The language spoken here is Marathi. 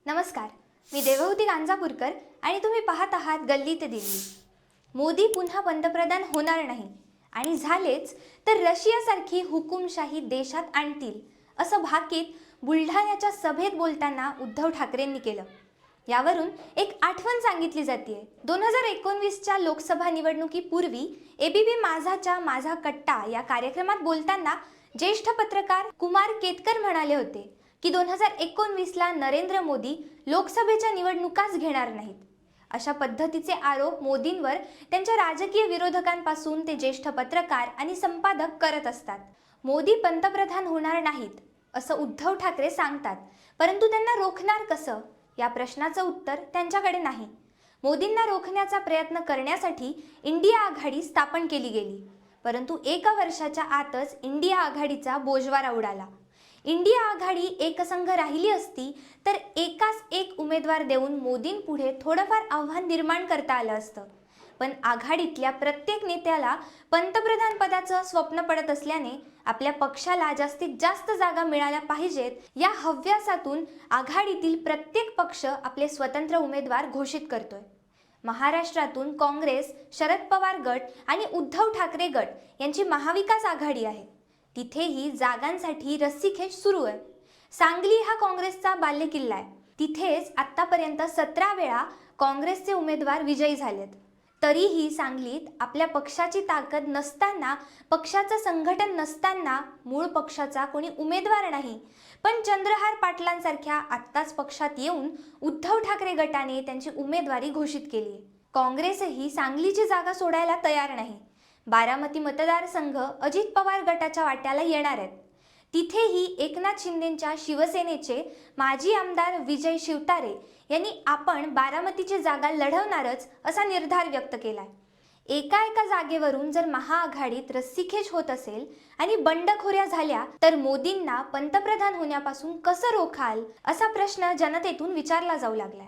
नमस्कार, मी देवहूती गांजापूरकर आणि तुम्ही पाहत आहात गल्ली ते दिल्ली. मोदी पुन्हा पंतप्रधान होणार नाही आणि झालेच तर रशियासारखी हुकुमशाही देशात आणतील असं भाकीत बुलढाण्याच्या सभेत बोलताना उद्धव ठाकरेंनी केलं. यावरून एक आठवण सांगितली जाते. 2019च्या लोकसभा निवडणुकीपूर्वी एबीपी माझाच्या माझा कट्टा या कार्यक्रमात बोलताना ज्येष्ठ पत्रकार कुमार केतकर म्हणाले होते की 2019ला नरेंद्र मोदी लोकसभेच्या निवडणुकाच घेणार नाहीत. अशा पद्धतीचे आरोप मोदींवर त्यांच्या राजकीय विरोधकांपासून ते ज्येष्ठ पत्रकार आणि संपादक करत असतात. मोदी पंतप्रधान होणार नाहीत असं उद्धव ठाकरे सांगतात, परंतु त्यांना रोखणार कसं या प्रश्नाचं उत्तर त्यांच्याकडे नाही. मोदींना रोखण्याचा प्रयत्न करण्यासाठी इंडिया आघाडी स्थापन केली गेली, परंतु एका वर्षाच्या आतच इंडिया आघाडीचा बोजवारा उडाला. इंडिया आघाडी एकसंघ राहिली असती तर एकाच एक उमेदवार देऊन मोदींपुढे थोडंफार आव्हान निर्माण करता आलं असतं. पण आघाडीतल्या प्रत्येक नेत्याला पंतप्रधान पदाचं स्वप्न पडत असल्याने आपल्या पक्षाला जास्तीत जास्त जागा मिळाल्या पाहिजेत या हव्यासातून आघाडीतील प्रत्येक पक्ष आपले स्वतंत्र उमेदवार घोषित करतोय. महाराष्ट्रातून काँग्रेस, शरद पवार गट आणि उद्धव ठाकरे गट यांची महाविकास आघाडी आहे. तिथेही जागांसाठी रस्सीखेच सुरू आहे. सांगली हा काँग्रेसचा बालेकिल्ला आहे. तिथेच आतापर्यंत 17 वेळा काँग्रेसचे उमेदवार विजयी झालेत. तरीही सांगलीत आपल्या पक्षाची ताकद नसताना, पक्षाचं संघटन नसताना मूळ पक्षाचा कोणी उमेदवार नाही, पण चंद्रहार पाटलांसारख्या आत्ताच पक्षात येऊन उद्धव ठाकरे गटाने त्यांची उमेदवारी घोषित केली आहे. काँग्रेसही सांगलीची जागा सोडायला तयार नाही. बारामती मतदारसंघ अजित पवार गटाच्या वाट्याला येणार आहेत. तिथेही एकनाथ शिंदेंच्या शिवसेनेचे माजी आमदार विजय शिवतारे यांनी आपण बारामतीची जागा लढवणारच असा निर्धार व्यक्त केलाय. एका जागेवरून जर महाआघाडीत रस्सीखेच होत असेल आणि बंडखोऱ्या झाल्या तर मोदींना पंतप्रधान होण्यापासून कसं रोखाल असा प्रश्न जनतेतून विचारला जाऊ लागलाय.